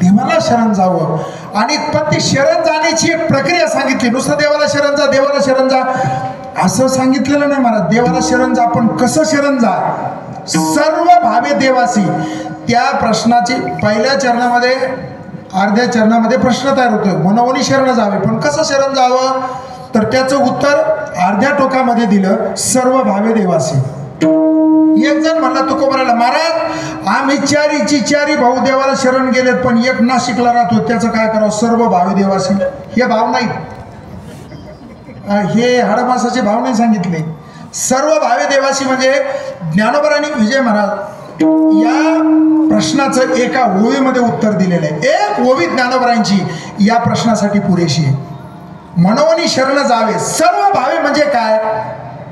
देवाला शरण जावं. आणि पण ती शरण जाण्याची एक प्रक्रिया सांगितली. नुसतं देवाला शरण जा, देवाला शरण जा असं सांगितलेलं नाही महाराज. देवाला शरण जा, पण कसं शरण जा? सर्व भावे देवासी. त्या प्रश्नाची पहिल्या चरणामध्ये, अर्ध्या चरणामध्ये प्रश्न तयार होतो, मनोवनी शरण जावे, पण कसं शरण जावं? तर त्याचं उत्तर अर्ध्या टोकामध्ये दिलं, सर्व भावे देवासी. एक जण म्हणला तुकोबाराला, महाराज आम्ही चारी भाऊ देवाला शरण गेलेत, पण एक नाशिकला राहतो, त्याचं काय करावं? सर्व भावे देवासी. हे भाव नाहीत, हे हाडमासाचे भाव नाही सांगितले. सर्व भावे देवासी म्हणजे ज्ञानोबरांनी विजय महाराज या प्रश्नाचं एका ओवीमध्ये उत्तर दिलेलं आहे. एक ओवी ज्ञानोबरांची या प्रश्नासाठी पुरेशी आहे. मनोवनी शरण जावे, सर्व भावे म्हणजे काय?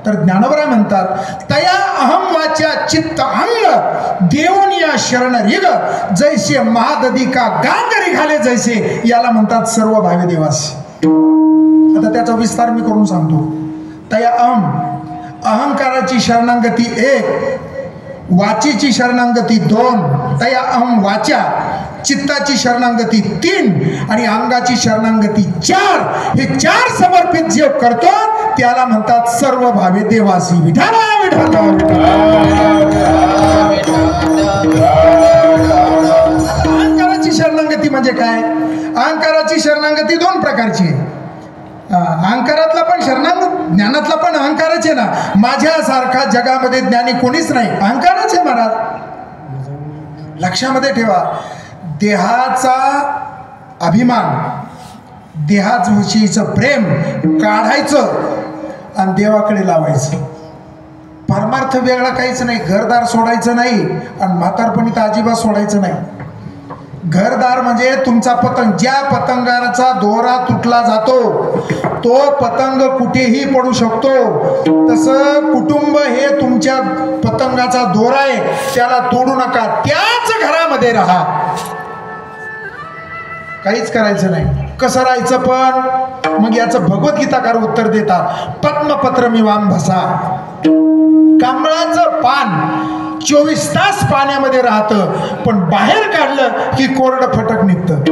तर ज्ञानोबराय म्हणतात, तया अहम वाचा चित्त अंग देवनिया शरण रिग, जैसे महादधी का गांगरी घाले जैसे, याला म्हणतात सर्व भावे देवासी. आता त्याचा विस्तार मी करून सांगतो. तया अहम, अहंकाराची शरणांगती 1, वाचीची शरणांगती 2, तया अहम वाचा, चित्ताची शरणांगती 3 आणि अंगाची शरणांगती 4. हे 4 समर्पित जे करतो त्याला म्हणतात सर्व भावे देवासी. विठाला विठाला. अहंकाराची शरणांगती म्हणजे काय? अहंकाराची शरणांगती 2 प्रकारची आहे. अहंकारातला पण ज्ञानातला पण अहंकारच आहे ना. माझ्यासारखा जगामध्ये ज्ञानी कोणीच नाही, अहंकारच आहे महाराज. लक्षामध्ये ठेवा, देहाचा अभिमान, देहाविषयीचं प्रेम काढायचं आणि देवाकडे लावायचं. परमार्थ वेगळा काहीच नाही. घरदार सोडायचं नाही आणि म्हातारपणी तर अजिबात सोडायचं नाही. घरदार म्हणजे तुमचा पतंग, ज्या पतंगाचा दोरा तुटला जातो तो पतंग कुठेही पडू शकतो. तसं कुटुंब हे तुमच्या पतंगाचा दोरा आहे, त्याला तोडू नका, त्याच घरामध्ये राहा. काहीच करायचं नाही. कसं राहायचं पण? मग याचं भगवद्गीताकार उत्तर देतात, पद्मपत्रमिवां भसा. कमळाचं पान 24 तास पाण्यामध्ये राहतं, पण बाहेर काढलं की कोरडं फटक निघतं.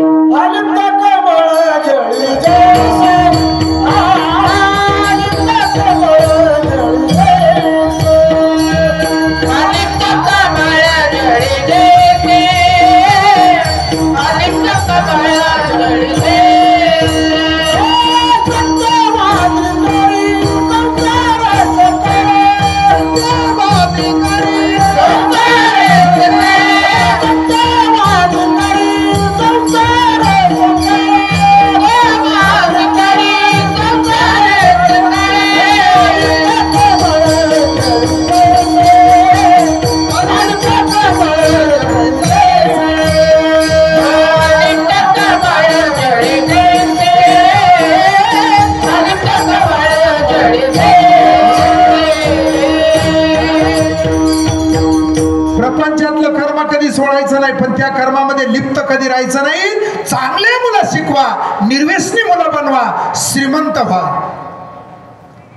प्रपंचातलं कर्म कधी सोडायचं नाही, पण त्या कर्मामध्ये लिप्त कधी राहायचं नाही. चांगले मुलं शिकवा, निर्व्यसनी मुलं बनवा, श्रीमंत व्हा.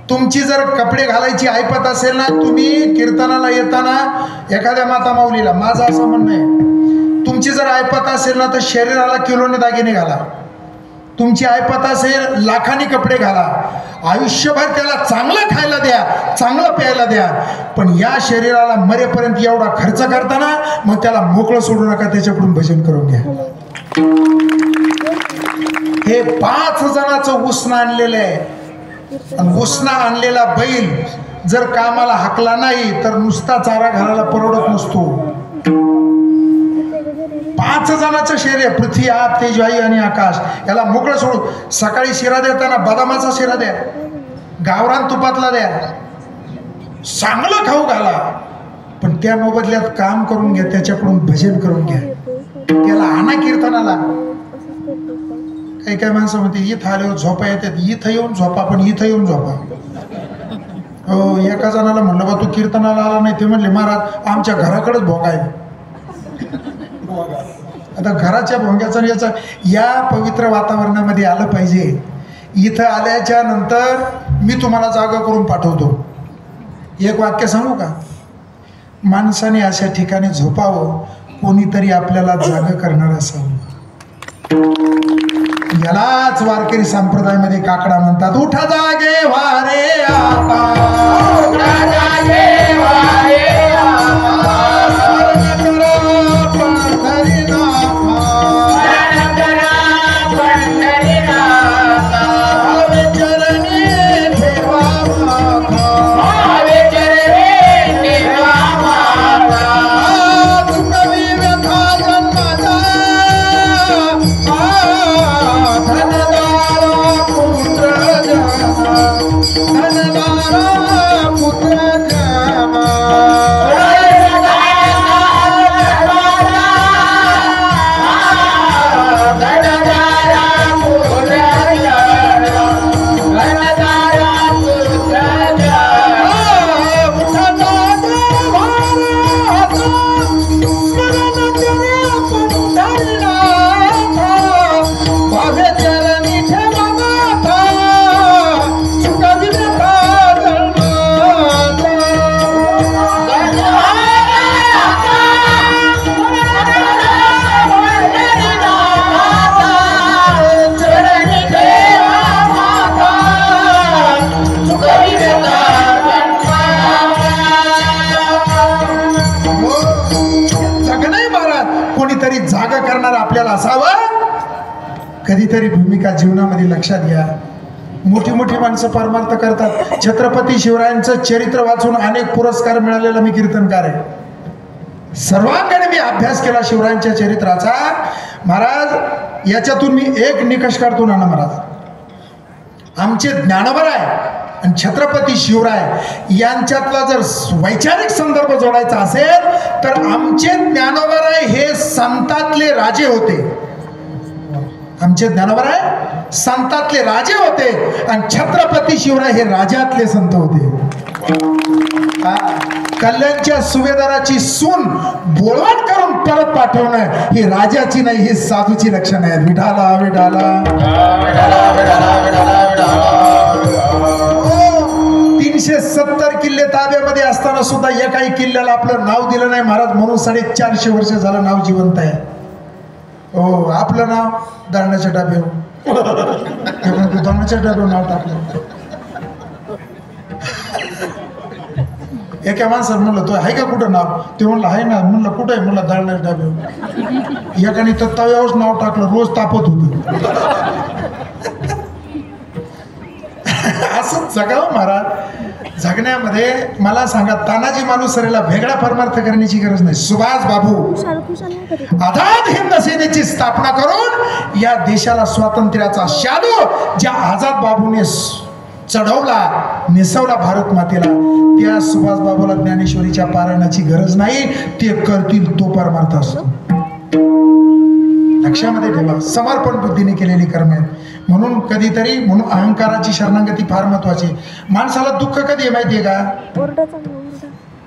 तुमची जर कपडे घालायची ऐपत असेल ना, तुम्ही कीर्तनाला येताना एखाद्या माता माऊलीला, माझं असं म्हणणं आहे, तुमची जर ऐपत असेल ना तर शरीराला किलोने दागिने घाला. तुमची ऐपत असेल लाखांनी कपडे घाला. आयुष्यभर त्याला चांगलं खायला द्या, चांगलं प्यायला द्या, पण या शरीराला मरेपर्यंत एवढा खर्च करताना मग त्याला मोकळं सोडू नका, त्याच्याकडून भजन करून घ्या. हे 5 जणांचं उसणं आणलेलं आहे. उसणं आणलेला बैल जर कामाला हाकला नाही तर नुसता चारा घालायला परवडत नसतो. 5 जणांचं शरीर, पृथ्वी, आप, तेज, वायू आणि आकाश, याला मोकळं सोडू. सकाळी शिरा देताना बदामाचा शिरा द्या, गावरान तुपातला द्या, चांगलं खाऊ घाला, पण त्या मोबदल्यात काम करून घ्या, त्याच्याकडून भजन करून घ्या. त्याला आणा कीर्तनाला. काही काही माणसं म्हणते इथं आल्यावर झोपा येतात, इथं येऊन झोपा, पण इथं येऊन झोपा. हो, एका जणाला म्हणलं बा तू कीर्तनाला आला नाही, ते म्हणले महाराज आमच्या घराकडेच भोगा आहे. आता घराच्या भोंग्याचा याचा या पवित्र वातावरणामध्ये आलं पाहिजे. इथं आल्याच्या नंतर मी तुम्हाला जागा करून पाठवतो. एक वाक्य सांगू का? माणसाने अशा ठिकाणी झोपावं, कोणीतरी आपल्याला जागा करणार असावं. यालाच वारकरी संप्रदायामध्ये काकडा म्हणतात. उठा जागे वारे आता, उठा जागे वारे आता, कधीतरी भूमिका जीवनामध्ये लक्षात घ्या. मोठी मोठी माणसं परमार्थ करतात. छत्रपती शिवरायांचं चरित्र वाचून अनेक पुरस्कार मिळालेला मी कीर्तनकार आहे. सर्वांकडे मी अभ्यास केला शिवरायांच्या चरित्राचा. महाराज याच्यातून मी एक निकष काढतो ना महाराज, आमचे ज्ञानोबराय आणि छत्रपती शिवराय यांच्यातला जर वैचारिक संदर्भ जोडायचा असेल तर आमचे ज्ञानोबराय हे संतातले राजे होते. आमचे ज्ञानोबराय संतातले राजे होते आणि छत्रपती शिवराय हे राजातले संत होते. कल्याणच्या सुभेदाराची सून बोळवण करून परत पाठवणं ही राजाची नाही, ही साधूची लक्षण आहेत. विठाला विठाला 370 किल्ले ताब्यामध्ये असताना सुद्धा एकाही किल्ल्याला आपलं नाव दिलं नाही महाराज, म्हणून 450 वर्ष झालं नाव जिवंत आहे. हो, आपलं नाव दाण्याच्या डाब्यावर, दाण्याच्या डाब्यावर नाव टाकलं. एका माणसाला म्हणलं तो आहे का कुठं नाव, ते म्हणलं आहे ना. म्हणलं कुठं आहे, म्हणलं दाण्याच्या डाब्यावर. एकाने तर तव्यावरच नाव टाकलं, रोज तापत होतं. असं जगावं महाराज. जगण्यामध्ये मला सांगा, तानाजी मालुसरेला वेगळा परमार्थ करण्याची गरज नाही. सुभाष बाबू आझाद हिंद सेनेची स्थापना करून या देशाला स्वातंत्र्याचा शालू ज्या आझाद बाबूने चढवला, नेसवला भारत मातेला, त्या सुभाष बाबूला ज्ञानेश्वरीच्या पारायणाची गरज नाही. ते करतील तो परमार्थ असतो. लक्षामध्ये ठेवा, समर्पण बुद्धीने केलेली कर्म आहेत. म्हणून कधीतरी म्हणून अहंकाराची शरणागती फार महत्वाची. माणसाला दुःख कधी आहे माहितीये का,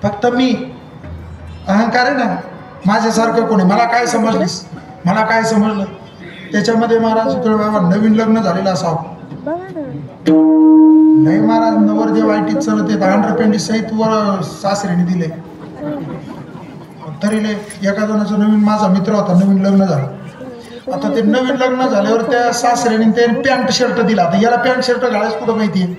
फक्त मी अहंकार आहे ना, माझ्यासारखं कोणी, मला काय समजलीस, मला काय समजलं. त्याच्यामध्ये महाराज बाबा नवीन लग्न झालेलं असावं नाही महाराज, नवरदेव आयटीत चलत येत, अंडरपेंडी सहित वर सासरीने दिले. तरी एका जणाचं नवीन, माझा मित्र होता, नवीन लग्न झालं. आता ते नवीन लग्न झाल्यावर त्या सासऱ्याने त्याने पॅन्ट शर्ट दिला. आता याला पॅन्ट शर्ट घालायचं कुठं माहिती आहे.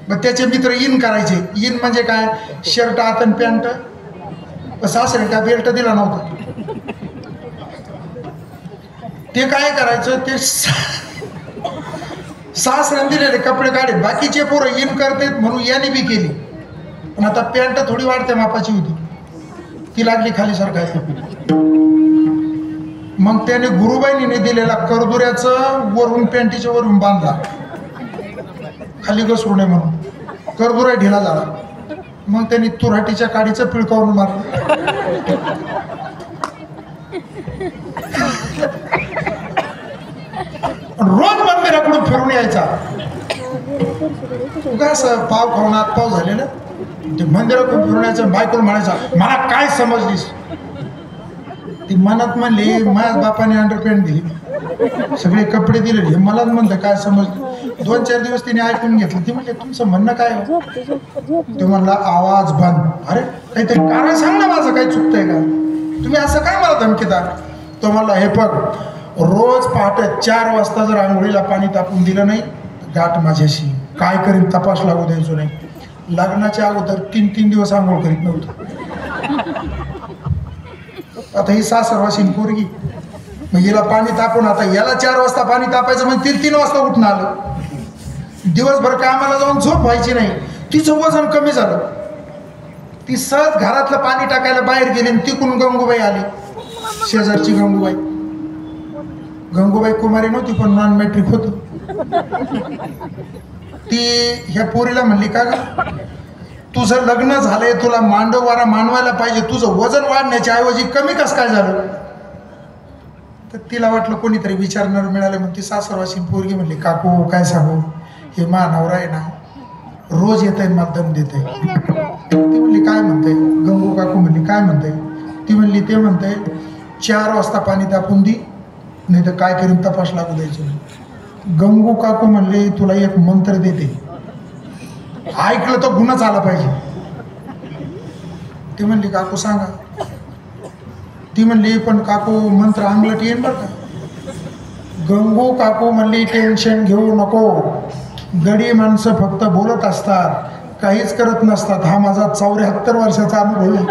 मग त्याचे मित्र इन करायचे. इन म्हणजे काय, शर्ट आत आणि पॅन्ट. सासऱ्याने काय बेल्ट दिला नव्हता. ते काय करायचं, ते सासऱ्याने दिलेले कपडे काढे, बाकीचे पोरं इन करतात म्हणून याने बी केली. पण आता पॅन्ट थोडी वाढते मापाची होती, ती लागली खाली सरकायला. मग त्याने गुरुबाईंनी दिलेला करदुऱ्याचं वरून पॅन्टीच्या वरून बांधला, खाली घसरू नये म्हणून. करदुरा ढिला झाला. मग त्यांनी तुराटीच्या काडीचं पिळकावून मारलं. रोज मंदिराकडून फिरून यायचा. असं पाव खाऊन आत पाव झालेलं, ते मंदिराकडून फिरून यायचं. बायकोला म्हणायचा, मला काय समजलीस. ती मनात म्हणली, माझ्या बापाने अंडरपॅन्ट दिली, सगळे कपडे दिले, हे मलाच म्हणतं काय समजलं. 2-4 दिवस तिने ऐकून घेतलं. ती म्हणले, तुमचं म्हणणं काय. ते म्हणला, आवाज बंद. अरे काहीतरी कारण सांग ना, माझं काही चुकतंय का, तुम्ही असं काय मला धमकीता. तो म्हणला, हे बघ, रोज पहाटे 4 वाजता जर आंघोळीला पाणी तापून दिलं नाही गाठ माझ्याशी, काय करीन तपास लागू द्यायचो नाही. लग्नाच्या अगोदर 3 दिवस आंघोळ करीत नव्हतं. आता ही सासरवासीन पोरगी, मग हिला पाणी तापून आता याला 4 वाजता पाणी तापायचं म्हणजे 3 वाजता उठणं आलं. दिवसभर कामाला जाऊन झोप व्हायची नाही. तिचं वजन कमी झालं. ती सहज घरातलं पाणी टाकायला बाहेर गेली आणि तिकडून गंगूबाई आली, शेजारची गंगूबाई. गंगूबाई कुमारी नव्हती पण नॉन मॅट्रिक होती. ती ह्या पोरीला म्हणली, का ग तुझं लग्न झालंय, तुला मांडववारा मानवायला पाहिजे, तुझं वजन वाढण्याच्या ऐवजी कमी कसं काय झालं? तर तिला वाटलं कोणीतरी विचारणार मिळालं. मग ती सासरवासी पोरगी म्हणली, काकू काय सांगू, हे नवरा आहे ना रोज येत आहे मला दम देत आहे. ती म्हणली काय म्हणते? गंगू काकू म्हणली काय म्हणते? ती म्हणली ते म्हणते 4 वाजता पाणी तापून दी, नाही तर काय करीन तपास लागू द्यायचं नाही. गंगू काकू म्हणले तुला एक मंत्र देते, ऐकलं तर गुन्हाच आला पाहिजे. ती म्हणली काकू सांगा. ती म्हणली पण काकू मंत्र अंगलट येईन बरं का. गंगू काकू म्हणली टेन्शन घेऊ नको, गडी माणसं फक्त बोलत असतात, काहीच करत नसतात. हा माझा 74 वर्षाचा अनुभव आहे.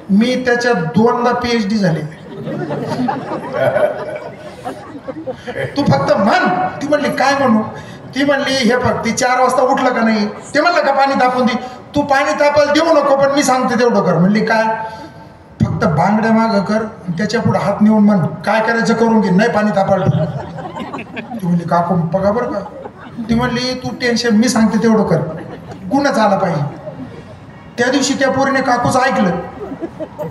मी त्याच्यात 2दा PhD झाले. तू फक्त म्हण. ती म्हणली काय म्हणू? ती म्हणली हे फक्त 4 वाजता उठलं का नाही, ते म्हणलं का पाणी तापून दे, तू पाणी तापायला देऊ नको पण मी सांगते तेवढं कर. म्हणली काय? फक्त बांगड्या मागं कर, त्याच्या पुढे हात नेऊन म्हण काय करायचं करून घे, नाही पाणी तापायला. ती म्हणली काकू बघा बरं का. ती म्हणली तू टेन्शन, मी सांगते तेवढं कर, गुन्हाच आला पाहिजे. त्या दिवशी त्या पोरीने काकूचं ऐकलं,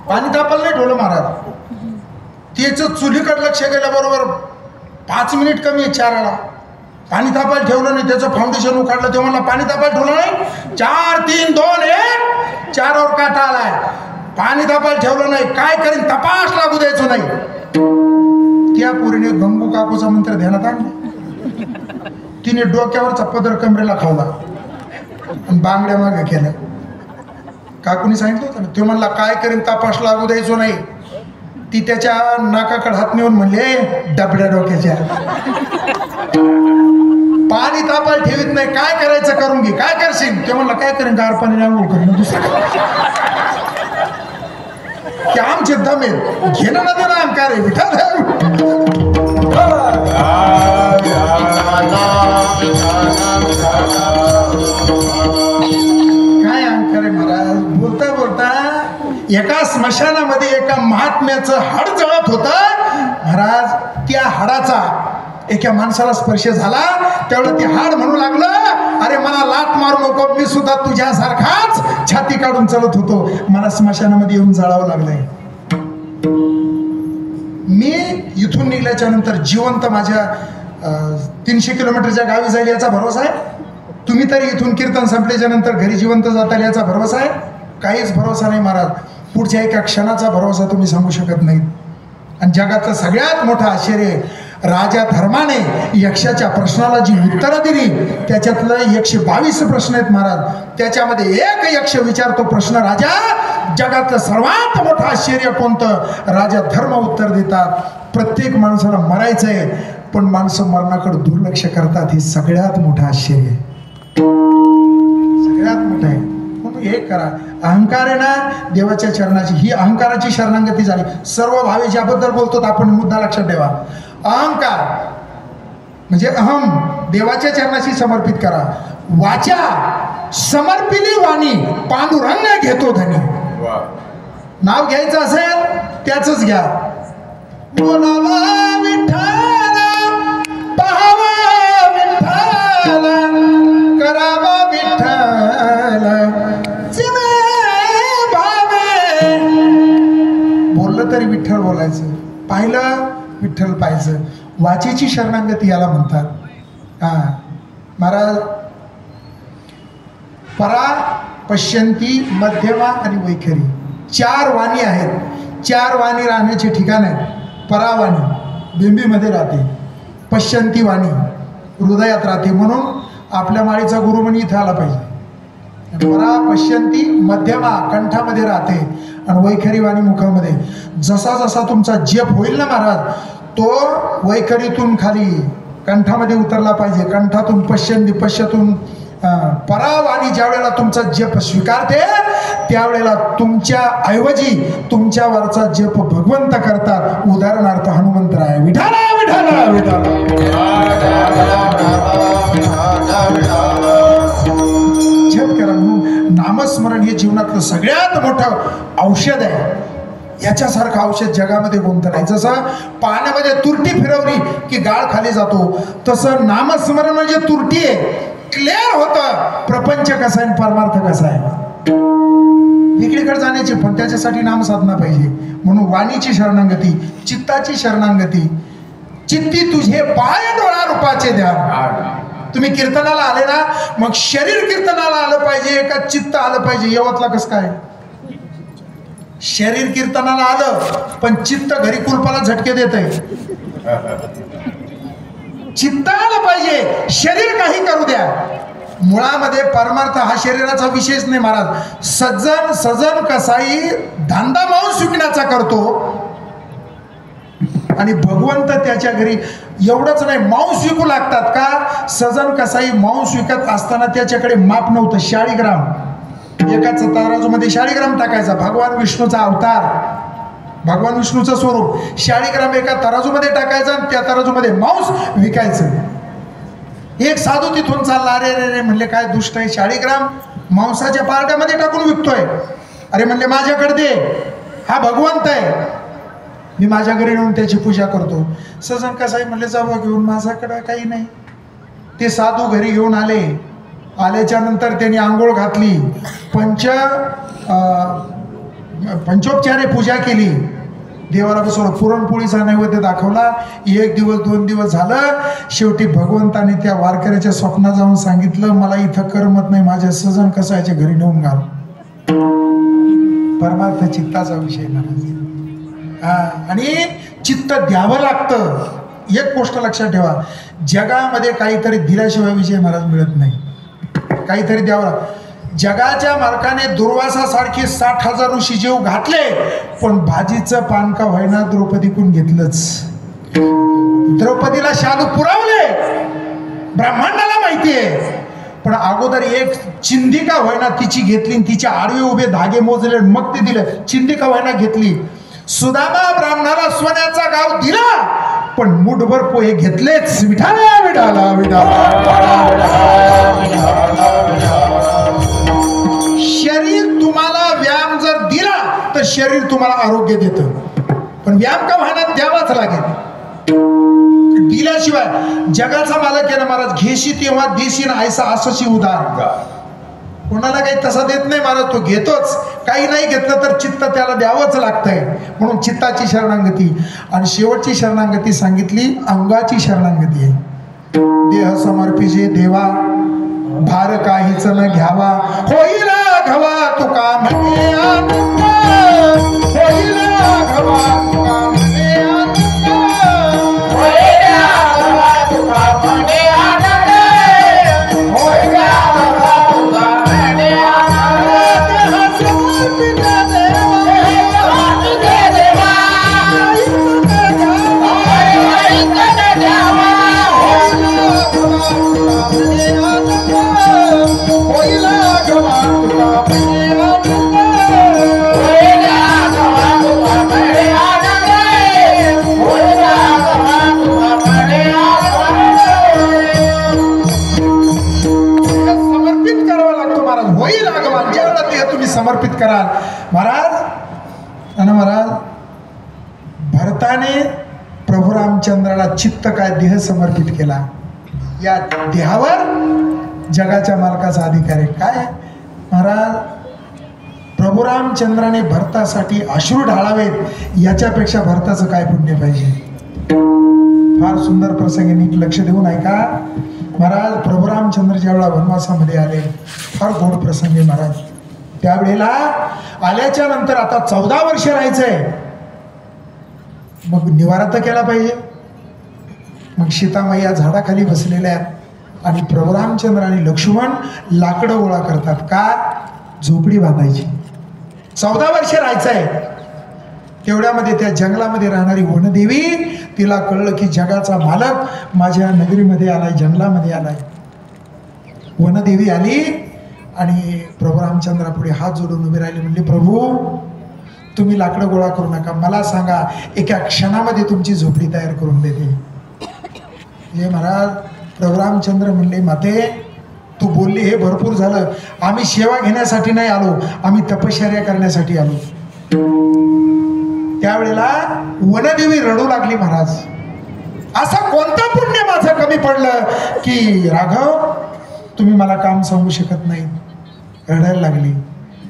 पाणी तापायला नाही ठेवलं महाराज. त्याचं चुलीकडे लक्ष गेल्याबरोबर 5 मिनिट कमी आहे 4ला पाणी तापायला ठेवलं नाही. त्याचं फाउंडेशन उखाडलं, ते म्हणलं पाणी तापायला ठेवलं नाही, 4 3 2 1 4वर काटा आलाय. पाणी तापायला ठेवलं नाही, काय करीन तपास लागू द्यायचं नाही. त्या पोरीने गंगू काकूचा मंत्र ध्यानात आणला. तिने डोक्यावरचा पदर कमरेला खावला आणि बांगड्या मागे केल्या. काकूने सांगितलं होतं ना, ते म्हणला काय करीन तपास लागू द्यायचो नाही. ती त्याच्या नाकाकडे हात नेऊन म्हणले डबड्या डोक्याच्या, पाणी तापायला ठेवीत नाही, काय करायचं करून घे, काय करशील? ते म्हणला काय करेन, गार पाणी आंघोळ करेन. दुसरं की आमचे दम आहेत, घेणं ना देणं अहंकार आहे. विठा काय अहंकार आहे महाराज. बोलता बोलता एका स्मशानामध्ये एका महात्म्याचं हाड जळत होतं महाराज. त्या हाडाचा एका माणसाला स्पर्श झाला, त्यावेळेला ते हाड म्हणू लागलं, अरे मला लाट मारू नको, मी सुद्धा तुझ्यासारखाच छाती काढून चालत होतो, मला स्मशानामध्ये येऊन जाळावं लागलंय. मी इथून निघल्याच्या नंतर जिवंत माझ्या 300 किलोमीटरच्या गावी जाईल याचा भरोसा आहे. तुम्ही तरी इथून कीर्तन संपल्याच्या नंतर घरी जिवंत जाताल याचा भरोसा आहे? काहीच भरोसा नाही महाराज. पुढच्या एका क्षणाचा भरोसा तुम्ही सांगू शकत नाही. आणि जगातलं सगळ्यात मोठं आश्चर्य, राजा धर्माने यक्षाच्या प्रश्नाला जी उत्तरं दिली त्याच्यातलं 122 प्रश्न आहेत महाराज. त्याच्यामध्ये एक यक्ष विचारतो प्रश्न, राजा जगातलं सर्वात मोठं आश्चर्य कोणतं? राजा धर्म उत्तर देतात, प्रत्येक माणसाला मरायचं आहे पण माणसं मरणाकडे दुर्लक्ष करतात. हे सगळ्यात मोठं आश्चर्य आहे, सगळ्यात मोठं आहे. म्हणून हे करा. अहंकार आहे ना देवाच्या चरणाची, ही अहंकाराची शरणागती झाली. सर्व भावे ज्याबद्दल बोलतो आपण मुद्दा लक्षात ठेवा. अहंकार म्हणजे अहम, देवाच्या चरणाशी समर्पित करा. वाचा समर्पिली वाणी, पांडुरंग घेतो धनी. नाव घ्यायचं असेल त्याच घ्या. बोलावा विठ्ठल, पाहावा विठ्ठल, करावा विठ्ठल, जिवे भावे. बोललं तरी विठ्ठल बोलायचं, पाहिलं विठ्ठल पाहायचं. वाचेची शरणागती याला म्हणतात. महाराज परा, पश्यंती, मध्यमा आणि वैखरी 4 वाणी आहेत. 4 वाणी राहण्याचे ठिकाण आहेत. परावाणी बिंबीमध्ये राहते, पश्यंती वाणी हृदयात राहते, म्हणून आपल्या माळीचा गुरु म्हणी इथं आला पाहिजे. परा, पश्यंती, मध्यमा कंठामध्ये राहते आणि वैखरी वाणी मुखामध्ये जसा जसा तुमचा जप होईल ना महाराज, तो वैखरीतून खाली कंठामध्ये उतरला पाहिजे, कंठातून पश्यंती, पश्यातून पराव, आणि ज्या वेळेला तुमचा जप स्वीकारते त्यावेळेला तुमच्या ऐवजी तुमच्यावरचा जप भगवंत करतात. उदाहरणार्थ हनुमंतराय विठाला विठाला जप करा. म्हणून नामस्मरण हे जीवनातलं सगळ्यात मोठं औषध आहे. याच्यासारखं औषध जगामध्ये कोणतं नाही. जसं पाण्यामध्ये तुरटी फिरवली की गाळ खाली जातो, तसं नामस्मरण म्हणजे तुरटी आहे, क्लिअर होतं प्रपंच कसा आहे, परमार्थ कसा आहे. इकडेकडे जाण्याची पण त्याच्यासाठी नामसाधना पाहिजे. म्हणून वाणीची शरणांगती, चित्ताची शरणांगती. चित्ती तुझे पाय डोळा रूपाचे ध्यान. तुम्ही कीर्तनाला आले ना, मग शरीर कीर्तनाला आलं पाहिजे का चित्त आलं पाहिजे? यवतला कसं काय? शरीर कीर्तनाला आलं पण चित्त घरी कुलपाला झटके देत आहे. चित्त आलं पाहिजे, शरीर काही करू द्या. मुळामध्ये परमार्थ हा शरीराचा विषयच नाही महाराज. सज्जन सजन कसाई धंदा मांस विकण्याचा करतो आणि भगवंत त्याच्या घरी एवढंच नाही, मांस विकू लागतात का? सजन कसाई मांस विकत असताना त्याच्याकडे माप नव्हतं. 40 ग्राम एकाच तराजूमध्ये 40 ग्राम टाकायचा. भगवान विष्णूचा अवतार, भगवान विष्णूचं स्वरूप, 40 ग्राम एका तराजूमध्ये टाकायचं आणि त्या तराजूमध्ये मांस विकायचं. एक साधू तिथून चालला, अरे रे रे म्हणले काय दुष्ट आहे, 40 ग्राम मांसाच्या पारड्यामध्ये टाकून विकतोय. अरे म्हणले माझ्याकडे दे, हा भगवंत आहे, मी माझ्या घरी येऊन त्याची पूजा करतो. सजन कसाई म्हणले जावं घेऊन, माझ्याकडे काही नाही. ते साधू घरी घेऊन आले. आल्याच्या नंतर त्यांनी आंघोळ घातली, पंचोपचारे पूजा केली, देवाला बसवलं, पुरणपोळीचा नैवेद्य दाखवला. 1 दिवस 2 दिवस झालं. शेवटी भगवंताने त्या वारकऱ्याच्या स्वप्नात जाऊन सांगितलं, मला इथं करमत नाही, माझ्या सजन कसायच्या घरी नेऊन घाल. परमार्थ चित्ताचा विषय महाराज. आणि चित्त द्यावं लागतं. एक गोष्ट लक्षात ठेवा, जगामध्ये काहीतरी दिल्याशिवाय विजय महाराज मिळत नाही. काहीतरी द्यावं. जगाच्या मालकाने दुर्वासासारखे 60,000 ऋषी जीव घातले, पण भाजीचं पान का व्हायना द्रौपदीकडून घेतलंच. द्रौपदीला शालू पुरवले, ब्रह्मांडाला माहितीये, पण अगोदर एक चिंदिका व्हायना तिची घेतली, तिच्या आडवे उभे धागे मोजले, मग ते दिलं. चिंदिका व्हायना घेतली. सुदामा ब्राह्मणाला सोन्याचा गाव दिला, पण मुठभर पोहे घेतलेच. विठाला विठाला विठाला. शरीर तुम्हाला व्यायाम जर दिला तर शरीर तुम्हाला आरोग्य देतं, पण व्यायाम का व्हायना द्यावाच लागेल. दिल्याशिवाय जगाचा मालक आहे ना महाराज, घेशी तेव्हा देशील ऐसा असशी उदार. कोणाला काही तसा देत नाही महाराज, तो घेतोच. काही नाही घेतलं तर चित्त त्याला द्यावंच लागतंय. म्हणून चित्ताची शरणांगती. आणि शेवटची शरणांगती सांगितली अंगाची शरणांगती आहे. देह समर्पिजे देवा, भार काहीच न घ्यावा, होईल घवा तुका म्हणे आनंद, होईल घवा तुका म्हणे आनंद, होईल घवा तुका म्हणे आनंद, होईल घवा तुका म्हणे आनंद. देह समर्पित देवा, समर्पित कराल महाराज. आणि महाराज भरताने प्रभू रामचंद्राला चित्त काय देह समर्पित केला. या देहावर जगाच्या मालकाचा अधिकार आहे. काय महाराज, प्रभू रामचंद्राने भरतासाठी अश्रू ढाळावेत याच्यापेक्षा भरताचं काय पुण्य पाहिजे. फार सुंदर प्रसंग, नीट लक्ष देऊन ऐका महाराज. प्रभू रामचंद्र ज्यावेळेला वनवासामध्ये आले, फार गोड प्रसंग आहे महाराज. त्यावेळेला आल्याच्या नंतर आता 14 वर्ष राहायचंय, मग निवारा तर केला पाहिजे. मग सीतामाई झाडाखाली बसलेल्या आहेत आणि प्रभू रामचंद्र आणि लक्ष्मण लाकडं गोळा करतात. का? झोपडी बांधायची. 14 वर्ष राहायचं आहे. तेवढ्यामध्ये त्या जंगलामध्ये राहणारी वनदेवी, तिला कळलं की जगाचा मालक माझ्या नगरीमध्ये आलाय, जंगलामध्ये आलाय. वनदेवी आली आणि प्रभू रामचंद्रापुढे हात जोडून उभी राहिली. म्हणली, प्रभू तुम्ही लाकडं गोळा करू नका, मला सांगा, एका क्षणामध्ये तुमची झोपडी तयार करून देते. हे महाराज प्रभू रामचंद्र म्हणले, माते तू बोलली हे भरपूर झालं, आम्ही सेवा घेण्यासाठी नाही आलो, आम्ही तपश्चर्या करण्यासाठी आलो. त्यावेळेला वनदेवी रडू लागली, महाराज असं कोणतं पुण्य माझं कमी पडलं की राघव तुम्ही मला काम सांगू शकत नाही. रडायला लागली.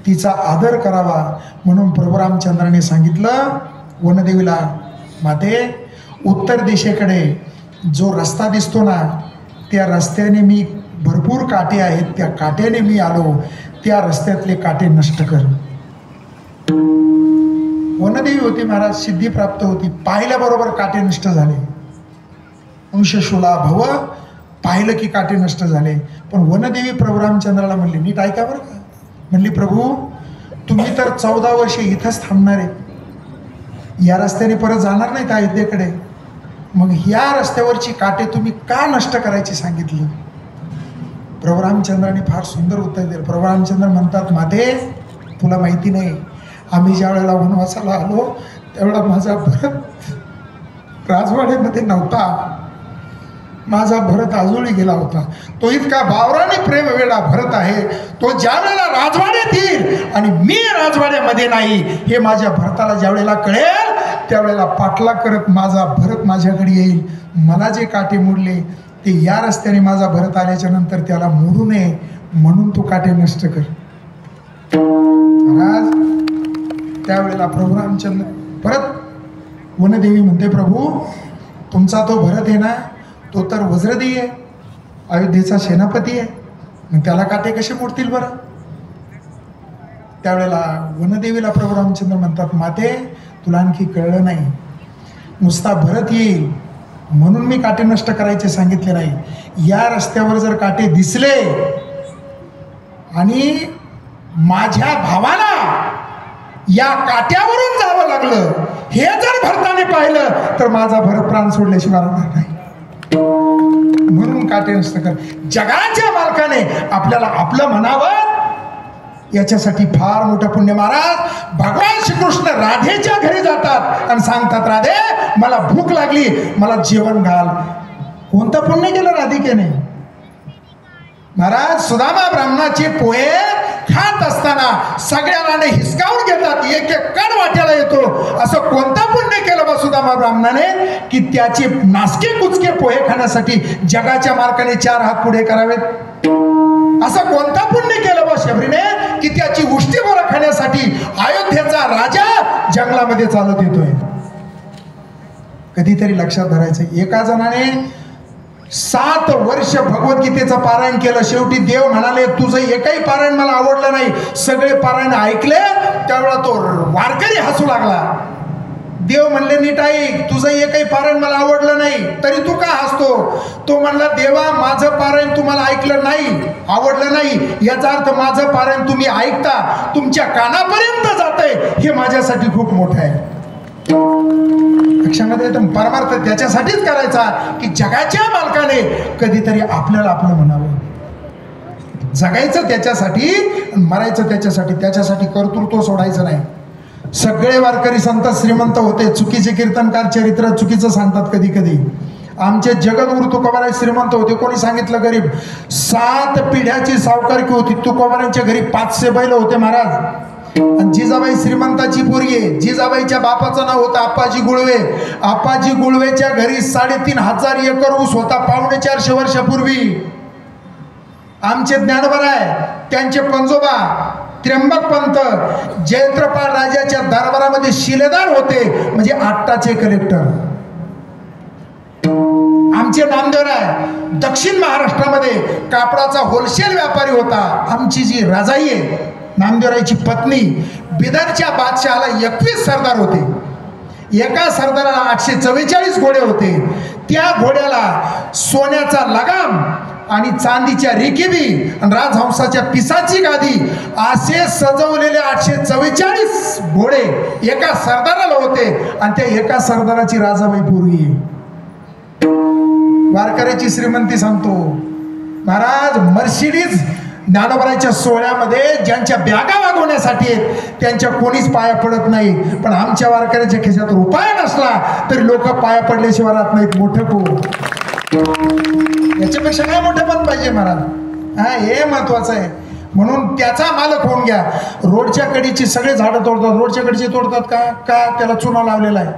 तिचा आदर करावा म्हणून प्रभू रामचंद्राने सांगितलं वनदेवीला, माते उत्तर दिशेकडे जो रस्ता दिसतो ना, त्या रस्त्याने मी भरपूर काटे आहेत, त्या काट्याने मी आलो, त्या रस्त्यातले काटे नष्ट कर. वनदेवी होती महाराज, सिद्धी प्राप्त होती. पाहिल्याबरोबर काटे नष्ट झाले. अंशशूला भव पाहिलं की काटे नष्ट झाले. पण वनदेवी प्रभू रामचंद्राला म्हणली, नीट ऐका बरं का, म्हणली प्रभू तुम्ही तर 14 वर्षे इथंच थांबणार आहे, या रस्त्याने परत जाणार नाही का अयोध्येकडे, मग या रस्त्यावरची काटे तुम्ही का नष्ट करायची सांगितली. प्रभू रामचंद्राने फार सुंदर उत्तर दिलं. प्रभू रामचंद्र म्हणतात, माते तुला माहिती नाही, आम्ही ज्या वेळेला वनवासाला आलो त्यावेळेला माझा भरत राजवाड्यामध्ये नव्हता, माझा भरत आजोळी गेला होता. तो इतका बावराने प्रेम वेळा भरत आहे, तो ज्या वेळेला राजवाड्यात येईल आणि मी राजवाड्यामध्ये नाही हे माझ्या भरताला ज्या वेळेला कळेल त्यावेळेला पाठला करत माझा भरत माझ्याकडे येईल. मला जे काटे मोडले ते या रस्त्याने माझा भरत आल्याच्या नंतर त्याला मोडू नये म्हणून तू काटे नष्ट कर. महाराज त्यावेळेला प्रभू रामचंद्र परत वनदेवी म्हणते, प्रभू तुमचा तो भरत आहे ना, तो तर वज्रदेवी आहे, अयोध्येचा सेनापती आहे, मग त्याला काटे कसे मोडतील बरं. त्यावेळेला वनदेवीला प्रभू रामचंद्र म्हणतात, माते तुला आणखी कळलं नाही, नुसता भरत येईल म्हणून मी काटे नष्ट करायचे सांगितले नाही. या रस्त्यावर जर काटे दिसले आणि माझ्या भावाला या काट्यावरून जावं लागलं हे जर भरताने पाहिलं तर माझा भरत प्राण सोडल्याशिवाय राहणार नाही. म्हणून काटे नष्ट कर. जगाच्या मालकाने आपल्याला आपलं म्हणावं याच्यासाठी फार मोठं पुण्य. महाराज भगवान श्रीकृष्ण राधेच्या घरी जातात आणि सांगतात, राधे मला भूक लागली, मला जेवण घाल. कोणतं पुण्य केलं राधिकेने. महाराज सुदामा ब्राह्मणाचे पोहे खात असताना सगळ्यांना हिसकावून घेतात, एक एक कण वाट्याला येतो. असं कोणतं पुण्य केलं बा सुदामा ब्राह्मणाने की त्याचे नासके कुचके पोहे खाण्यासाठी जगाच्या मार्गाने 4 हात पुढे करावेत. असं कोणतं पुण्य केलं बा शबरीने की त्याची उष्टी बोरं खाण्यासाठी अयोध्येचा राजा जंगलामध्ये चालत येतोय. कधीतरी लक्षात धरायचं, एका जणाने 7 वर्ष भगवद्गीतेचं पारायण केलं. शेवटी देव म्हणाले, तुझं एकही पारायण मला आवडलं नाही. सगळे पारायण ऐकले. त्यावेळेला तो वारकरी हसू लागला. देव म्हणले, नीट ऐक, तुझं एकही पारायण मला आवडलं नाही, तरी तू का हसतो. तो म्हणला, देवा माझं पारायण तुम्हाला ऐकलं नाही, आवडलं नाही, याचा अर्थ माझं पारायण तुम्ही ऐकता, तुमच्या कानापर्यंत जातंय, हे माझ्यासाठी खूप मोठं आहे. लक्षामध्ये परमार्थ त्याच्यासाठीच करायचा की जगाच्या मालकाने कधीतरी आपल्याला आपलं म्हणावं. जगायचं त्याच्यासाठी, मरायचं त्याच्यासाठी. त्याच्यासाठी कर्तृत्व सोडायचं नाही. सगळे वारकरी संत श्रीमंत होते. चुकीचे कीर्तनकार चरित्र चुकीचं सांगतात कधी कधी. आमचे जगद्गुरु तुकोबाराय श्रीमंत होते. कोणी सांगितलं गरीब. 7 पिढ्याची सावकारकी होती. तुकोबारायांच्या घरी 500 बैल होते महाराज. आणि जिजाबाई श्रीमंताची पोरगी आहे. जिजाबाईच्या बापाचं नाव होतं आप्पाजी गुळवे. आप्पाजी गुळवेच्या घरी 3,500 एकर ऊस होता 450 वर्षापूर्वी. आमचे ज्ञानोबराय, त्यांचे पंजोबा त्र्यंबक पंत जयंत्रपाळ राजाच्या दरबारामध्ये शिलेदार होते, म्हणजे आट्टाचे कलेक्टर. आमचे नामदेवराय दक्षिण महाराष्ट्रामध्ये कापडाचा होलसेल व्यापारी होता. आमची जी राजाई आहे नामदेवरायची पत्नी, बिदरच्या बादशहाला 21 सरदार होते. एका सरदाराला 844 घोडे होते. त्या घोड्याला सोन्याचा लगाम आणि चांदीच्या रेकिबी आणि राजहंसाच्या पिसाची गादी असे सजवलेले 844 घोडे एका सरदाराला होते आणि त्या एका सरदाराची राजाबाई पोरगी. वारकऱ्याची श्रीमंती सांगतो महाराज. मर्सिडीज ज्ञानोबाच्या सोहळ्यामध्ये ज्यांच्या बॅगा वागवण्यासाठी त्यांच्या कोणीच पाया पडत नाही, पण आमच्या वारकऱ्याच्या खिशात रुपया नसला तरी लोक पाया पडल्याशिवाय राहत नाहीत. मोठं को याच्यापेक्षा काय मोठं पण पाहिजे महाराज. हा, हे महत्वाचं आहे. म्हणून त्याचा मालक होऊन घ्या. रोडच्या कडीची सगळे झाडं तोडतात. रोडच्या कडीची तोडतात का? का त्याला चुना लावलेला आहे?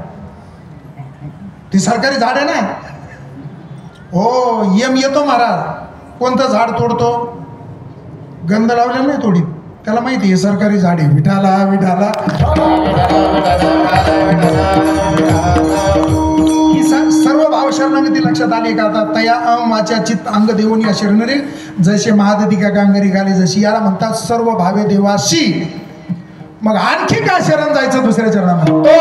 ती सरकारी झाड आहे ना. हो, येतो महाराज. कोणतं झाड तोडतो? गंध लावलेला नाही तोडीत. त्याला माहिती आहे सरकारी झाड आहे. विठाला विठाला ही सर्व भावशरणागती लक्षात आली का? आता तया वाचा चित्त अंग देऊन शरणरे जसे महादधिका गांगरी घाले जशी, याला म्हणतात सर्व भावे देवाशी. मग आणखी काय शरण जायचं दुसऱ्या चरणामध्ये?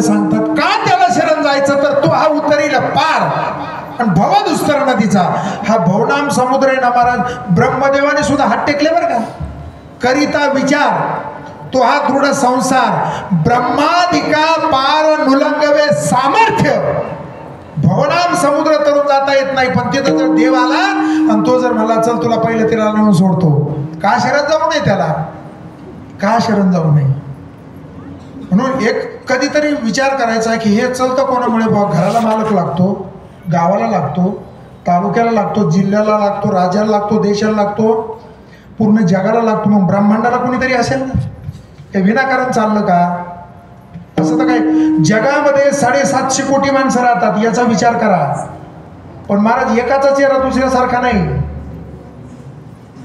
सांगतात का त्याला शरण जायचं? तर तो हा उतरीला पार आणि भवदुस्तर नदीचा हा भवनाम समुद्र आहे ना महाराज. ब्रह्मदेवाने सुद्धा हात टेकले बरं का. करिता विचार तो हा दृढ संसार ब्रह्मादिका पार नुलंगवे सामर्थ्य. भवनाम समुद्र तरुण जाता येत नाही, पण तिथं जर देव आला आणि तो जर मला चल तुला पहिलं तिला नेऊन सोडतो, का शरण जाऊ नये त्याला? का शरण जाऊ नये? म्हणून एक कधीतरी विचार करायचा की हे चलतं कोणामुळे? घराला मालक लागतो, गावाला लागतो, तालुक्याला लागतो, जिल्ह्याला लागतो, राज्याला लागतो, देशाला लागतो, पूर्ण जगाला लागतो. मग ब्रह्मांडाला कोणीतरी असेल ना. हे विनाकारण चाललं का? असं तर काय जगामध्ये 750 कोटी माणसं राहतात याचा विचार करा, पण महाराज एकाचा चेहरा दुसऱ्यासारखा नाही.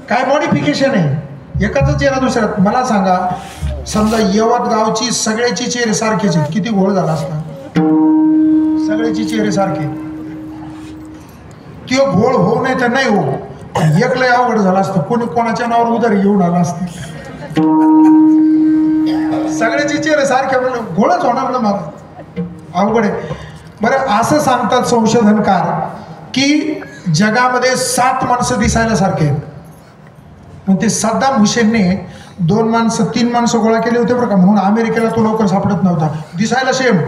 काय मॉडिफिकेशन आहे? एकाचा चेहरा दुसऱ्या. मला सांगा, समजा यवत गावची सगळ्याची चेहरे सारखेच आहेत, किती घोळ झाला असता? सगळ्याची चेहरे सारखे. तो घोळ होऊ नये तर नाही हो, एकलंय अवघड झालं असतं. कोणी कोणाच्या नावावर उधारी घेऊन आला असतं. सगळ्याची चेहरे सारखे म्हणलं घोळच होणार ना मला, अवघड आहे. बरं, असं सांगतात संशोधनकार की जगामध्ये 7 माणसं दिसायला सारखे आहेत. मग ते सद्दाम हुसेनने 2 माणसं 3 माणसं गोळा केले होते बरं का, म्हणून अमेरिकेला तो लवकर सापडत नव्हता. दिसायला सेम,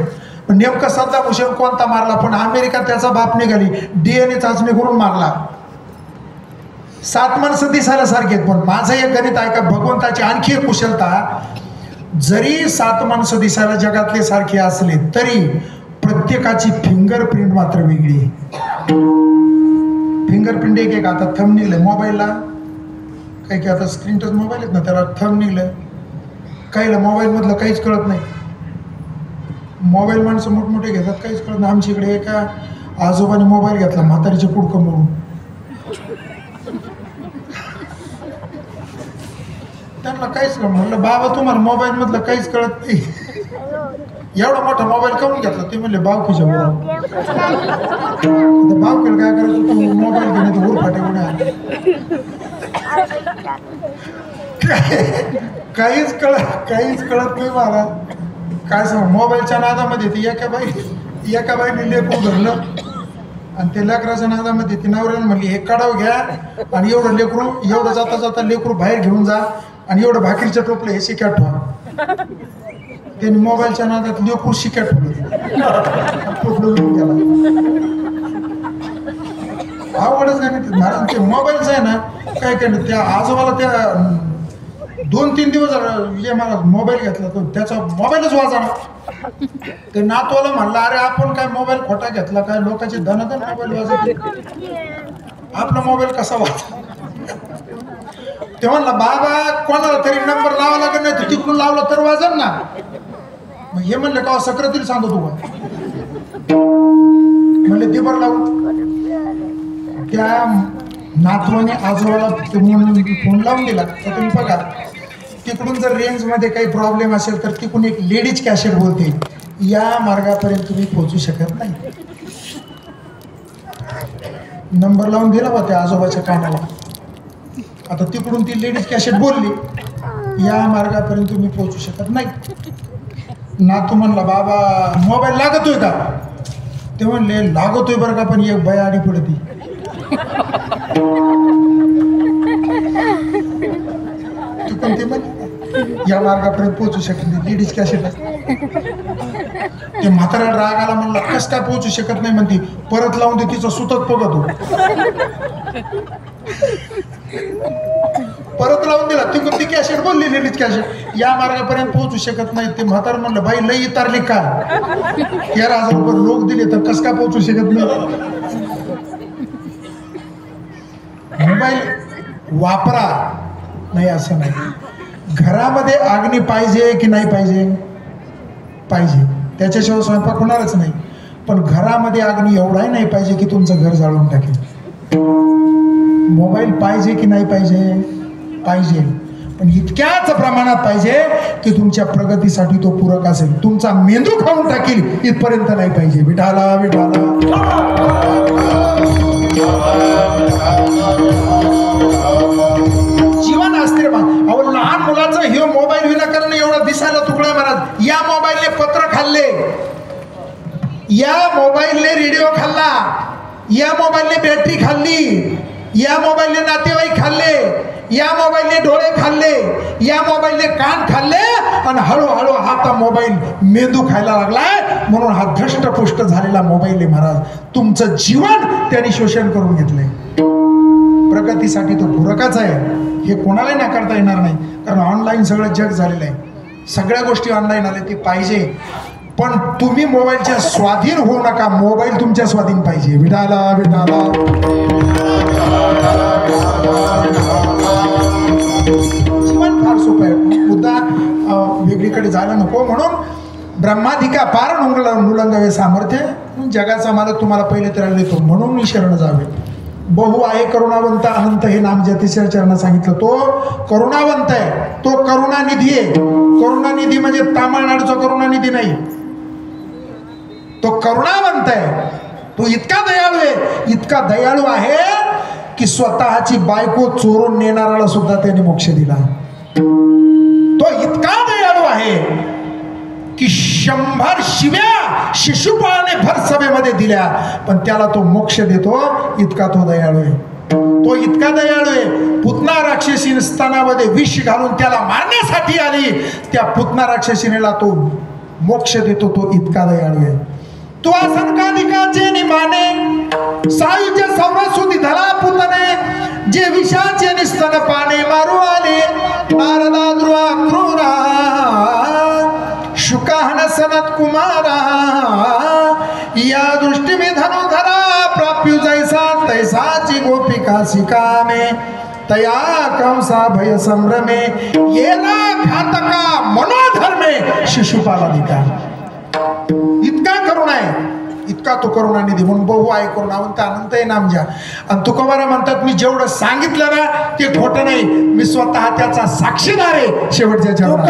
पण नेमकं सद्दाम हुसेन कोणता मारला? पण अमेरिका त्याचा बाप निघाली, DNA चाचणी करून मारला. 7 माणसं दिसायला सारखे आहेत, पण माझं एक गणित ऐका, भगवंताची आणखी एक कुशलता. जरी 7 माणसं दिसायला जगातले सारखे असले तरी प्रत्येकाची फिंगरप्रिंट मात्र वेगळी. फिंगरप्रिंट एक आता थंब निघलंय मोबाईलला, काही की आता स्क्रीन टच मोबाईल आहेत ना, त्याला थंब निघलंय. काहीला मोबाईलमधलं काहीच कळत नाही. मोबाईल माणसं मोठमोठे घेतात, काहीच कळत नाही. आमच्या इकडे एका आजोबाने मोबाईल घेतला म्हातारीचे पुडकं मोडून. त्यांना काहीच कळत. म्हणलं बाबा तुम्हाला मोबाईल मधलं काहीच कळत नाही, एवढा मोठा मोबाईल काढून घेतला. ते म्हणले बावकीच्या बरोबर. बावकीला काय करायचं, तू मोबाईल घेणे तर उरफाटे गुन्हे आले. काहीच कळत नाही मला. काय सांग, मोबाईलच्या नादामध्ये ती एका बाईने लेकरू धरलं आणि ते लेकराच्या नादामध्ये ती नवऱ्यानं म्हणली हे काढावं घ्या आणि एवढं लेकरू, एवढं जाता जाता लेकरू बाहेर घेऊन जा आणि एवढं भाकरीच्या टोपलं हे शिक्यात ठेवा. त्यांनी मोबाईलच्या नादात लेकरू शिक्यात ठेवलं, टोपलं घेऊन गेला. आवडच नाही महाराज ते मोबाईलचं आहे ना. काय केलं त्या आजोबाला, त्या 2-3 दिवस विजय महाराज मोबाईल घेतला तर त्याचा मोबाईलच वाजणार. ते नातवाला म्हणलं अरे आपण काय मोबाईल खोटा घेतला काय, लोकांचे धनाधन मोबाईल वाजवले, आपला मोबाईल कसा वाजता. ते म्हणला बाबा कोणाला तरी नंबर लावा लागेल, नाही तर तिकडून लावला तर वाजन ना. मग हे म्हणले का सक्रातील सांगतो तू का, म्हणले ते बरं लावून. त्या नातवाने आजोबाला फोन लावून दिला तर तुम्ही बघा तिकडून जर रेंजमध्ये काही प्रॉब्लेम असेल तर तिकडून एक लेडीज कॅशेट बोलते, या मार्गापर्यंत तुम्ही पोहोचू शकत नाही. नंबर लावून दिला बा त्या आजोबाच्या कानाला. आता तिकडून ती लेडीज कॅशेट बोलली, या मार्गापर्यंत तुम्ही पोहोचू शकत नाही. नातू म्हणला बाबा मोबाईल लागतोय का, ते म्हणले लागतोय बरं का, पण एक बाई आडी पडती. पण ते म्हण या मार्गापर्यंत पोहोचू शकत नाही, लेडीज कॅशेट. ते म्हाताऱ्याला राग आला, म्हणला कस काय पोहोचू शकत नाही म्हणते, परत लावून दे तिचं सुतत बघतो. परत लावून दिला, तिकडून ती कॅशेट बोलली लेडीज कॅशेट, या मार्गापर्यंत पोहोचू शकत नाही. ते म्हातार म्हणलं बाई लई इतारली काय, 13,000 रुपये लोक दिले तर कस काय पोहोचू शकत नाही. मोबाईल वापरा नाही असं नाही. घरामध्ये अग्नी पाहिजे की नाही पाहिजे, पाहिजे, त्याच्याशिवाय स्वयंपाक होणारच नाही. पण घरामध्ये अग्नी एवढाही नाही पाहिजे की तुमचं घर जाळून टाकेल. मोबाईल पाहिजे की नाही पाहिजे, पाहिजे, पण इतक्याच प्रमाणात पाहिजे की तुमच्या प्रगतीसाठी तो पूरक असेल. तुमचा मेंदू खाऊन टाकील इथपर्यंत नाही पाहिजे. विठाला विठाला. जीवन असते रे बा. अहो लहान मुलाचं हे मोबाईल विनाकारण एवढा दिसायला तुकडा महाराज. या मोबाईलने पत्र खाल्ले, या मोबाईलने रेडिओ खाल्ला, या मोबाईलने बॅटरी खाल्ली, या मोबाईलने नातेवाईक खाल्ले, या मोबाईलने डोळे खाल्ले, या मोबाईलने कान खाल्ले आणि हळूहळू हा मोबाईल मेंदू खायला लागलाय. म्हणून हा धष्टपुष्ट झालेला मोबाईल आहे महाराज. तुमचं जीवन त्याने शोषण करून घेतलंय. प्रगतीसाठी तो पूरकच आहे, हे कोणालाही नाकारता येणार नाही. कारण ऑनलाईन सगळं जग झालेलं आहे, सगळ्या गोष्टी ऑनलाईन आल्या, ते पाहिजे. पण तुम्ही मोबाईलच्या स्वाधीन होऊ नका, मोबाईल तुमच्या स्वाधीन पाहिजे. विठाला विठाला. जीवन फार सोपं आहे, मुद्दा वेगळीकडे जायला नको. म्हणून ब्रह्माधिका पार नुलंगावे सामर्थ्य, जगाचा मालक तुम्हाला पहिले तर देतो म्हणून मी शरण जावे. बहु आहे करुणावंत अनंत हे नाम ज्या तिसऱ्या चरणात सांगितलं, तो करुणावंत आहे, तो करुणानिधी आहे. करुणानिधी म्हणजे तामिळनाडूचा करुणानिधी नाही, तो करुणावंत आहे. तो इतका दयाळू आहे, इतका दयाळू आहे की स्वतःची बायको चोरून नेणाऱ्याला सुद्धा त्याने मोक्ष दिला. तो इतका दयाळू आहे की 100 शिव्या शिशुपाळाने भर सभेमध्ये दिल्या, पण त्याला तो मोक्ष देतो. इतका तो दयाळू आहे, तो इतका दयाळू आहे. पुतना राक्षसी स्तनामध्ये विष घालून त्याला मारण्यासाठी आली, त्या पुतना राक्षसीनेला तो मोक्ष देतो. तो इतका दयाळू आहे. तो असनकालिकाचे निमाने सायुज्य सौरसुदी धला पुतने, जे विषाचे निस्तन पाने मारू आले. नारदा ध्रुवा क्रूरा शुकाहन सनत कुमारा, या दृष्टीने धनुधरा प्राप्यू जैसा तैसाची गोपिका सिकामे. तया कंसा भय संभ्रमे येला घातका मनोधर्मे शिशुपालाधिका. इतका करुण आहे, इतका तो करुणानिधी. म्हणून बहु आहे करुणावंत अनंत आहे नामजा. आणि तुकोबारा म्हणतात मी जेवढं सांगितलं ना ते खोटं नाही, मी स्वतः त्याचा साक्षीदार आहे शेवटच्या जेवणात.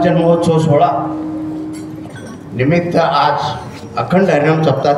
जन्मोत्सव सोहळा निमित्त आज अखंड हरिनाम सप्ताह